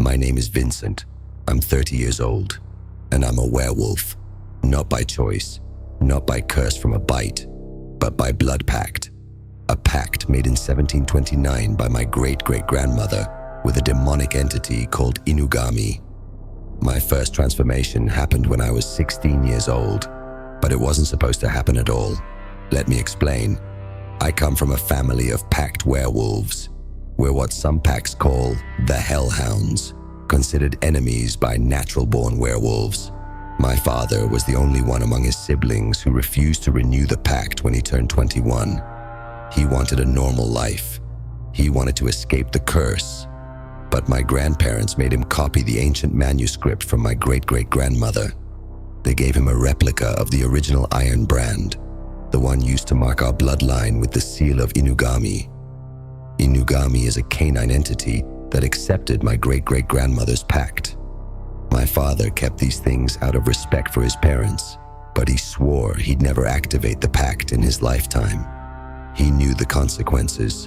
My name is Vincent. I'm 30 years old, and I'm a werewolf. Not by choice, not by curse from a bite, but by blood pact. A pact made in 1729 by my great-great-grandmother with a demonic entity called Inugami. My first transformation happened when I was 16 years old, but it wasn't supposed to happen at all. Let me explain. I come from a family of Pact Werewolves. We're what some pacts call the Hellhounds, considered enemies by natural-born werewolves. My father was the only one among his siblings who refused to renew the pact when he turned 21. He wanted a normal life. He wanted to escape the curse. But my grandparents made him copy the ancient manuscript from my great-great-grandmother. They gave him a replica of the original iron brand, the one used to mark our bloodline with the seal of Inugami. Inugami is a canine entity that accepted my great-great-grandmother's pact. My father kept these things out of respect for his parents, but he swore he'd never activate the pact in his lifetime. He knew the consequences.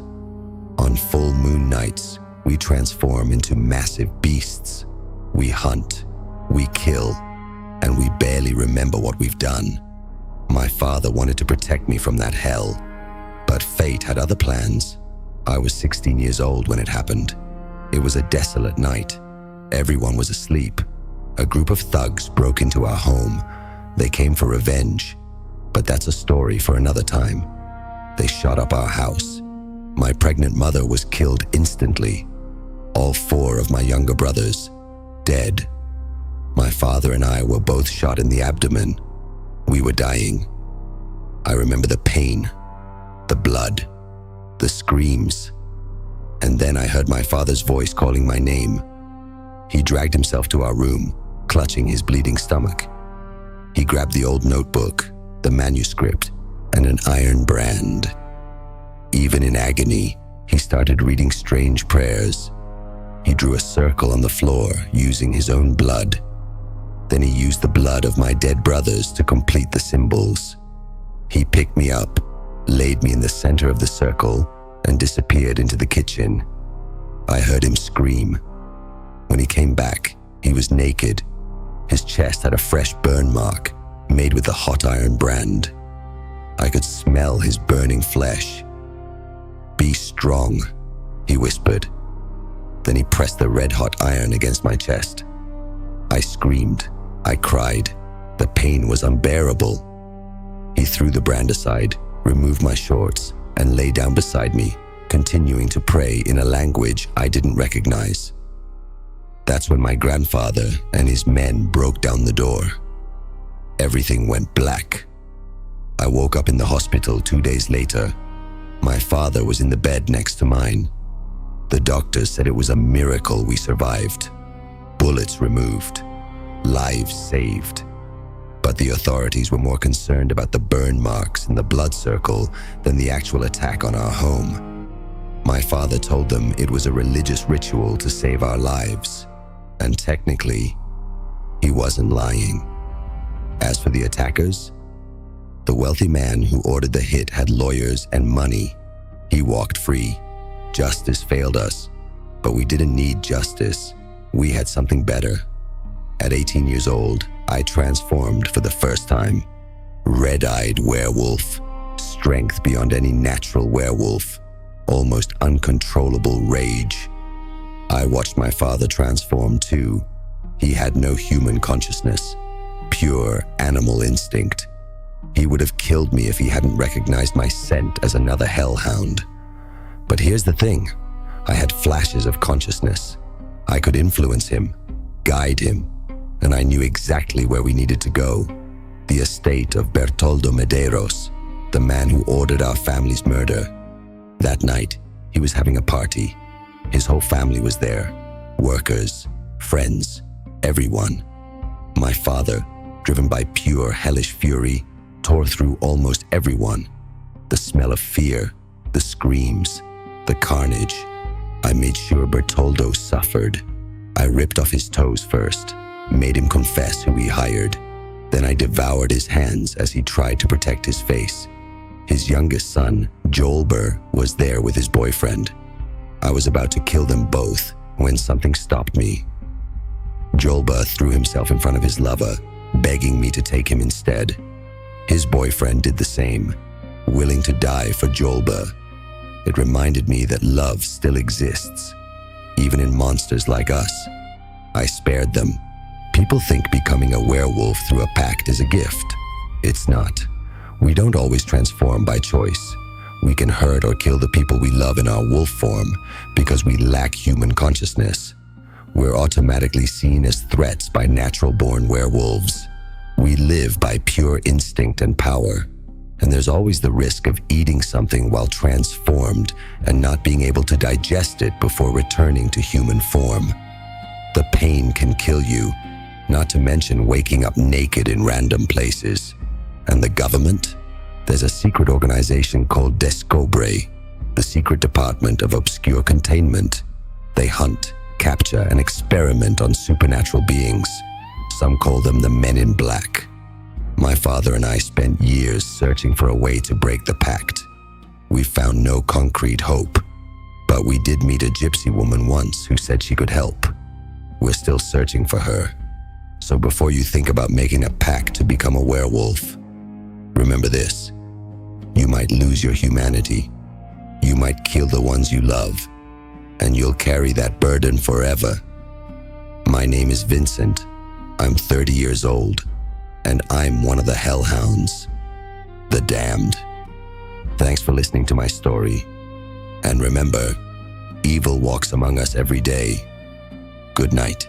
On full moon nights, we transform into massive beasts. We hunt, we kill, and we barely remember what we've done. My father wanted to protect me from that hell, but fate had other plans. I was 16 years old when it happened. It was a desolate night. Everyone was asleep. A group of thugs broke into our home. They came for revenge, but that's a story for another time. They shot up our house. My pregnant mother was killed instantly. All 4 of my younger brothers, dead. My father and I were both shot in the abdomen. We were dying. I remember the pain, the blood, the screams. And then I heard my father's voice calling my name. He dragged himself to our room, clutching his bleeding stomach. He grabbed the old notebook, the manuscript, and an iron brand. Even in agony, he started reading strange prayers. He drew a circle on the floor using his own blood. Then he used the blood of my dead brothers to complete the symbols. He picked me up, laid me in the center of the circle, and disappeared into the kitchen. I heard him scream. When he came back, he was naked. His chest had a fresh burn mark made with the hot iron brand. I could smell his burning flesh. "Be strong," he whispered. Then he pressed the red-hot iron against my chest. I screamed. I cried. The pain was unbearable. He threw the brand aside, removed my shorts, and lay down beside me, continuing to pray in a language I didn't recognize. That's when my grandfather and his men broke down the door. Everything went black. I woke up in the hospital 2 days later. My father was in the bed next to mine. The doctors said it was a miracle we survived. Bullets removed, lives saved. But the authorities were more concerned about the burn marks in the blood circle than the actual attack on our home. My father told them it was a religious ritual to save our lives, and technically, he wasn't lying. As for the attackers, the wealthy man who ordered the hit had lawyers and money. He walked free. Justice failed us, but we didn't need justice. We had something better. At 18 years old, I transformed for the first time. Red-eyed werewolf, strength beyond any natural werewolf, almost uncontrollable rage. I watched my father transform too. He had no human consciousness, pure animal instinct. He would have killed me if he hadn't recognized my scent as another hellhound. But here's the thing, I had flashes of consciousness. I could influence him, guide him, and I knew exactly where we needed to go. The estate of Bertoldo Medeiros, the man who ordered our family's murder. That night, he was having a party. His whole family was there. Workers, friends, everyone. My father, driven by pure hellish fury, tore through almost everyone. The smell of fear, the screams, the carnage. I made sure Bertoldo suffered. I ripped off his toes first, made him confess who he hired. Then I devoured his hands as he tried to protect his face. His youngest son, Jolber, was there with his boyfriend. I was about to kill them both when something stopped me. Jolba threw himself in front of his lover, begging me to take him instead. His boyfriend did the same, willing to die for Jolba. It reminded me that love still exists, even in monsters like us. I spared them. People think becoming a werewolf through a pact is a gift. It's not. We don't always transform by choice. We can hurt or kill the people we love in our wolf form because we lack human consciousness. We're automatically seen as threats by natural-born werewolves. We live by pure instinct and power, and there's always the risk of eating something while transformed and not being able to digest it before returning to human form. The pain can kill you, not to mention waking up naked in random places. And the government? There's a secret organization called Descobre, the secret department of obscure containment. They hunt, capture, and experiment on supernatural beings. Some call them the Men in Black. My father and I spent years searching for a way to break the pact. We found no concrete hope, but we did meet a gypsy woman once who said she could help. We're still searching for her. So before you think about making a pact to become a werewolf, remember this: you might lose your humanity, you might kill the ones you love, and you'll carry that burden forever. My name is Vincent. I'm 30 years old, and I'm one of the Hellhounds, the damned. Thanks for listening to my story. And remember, evil walks among us every day. Good night.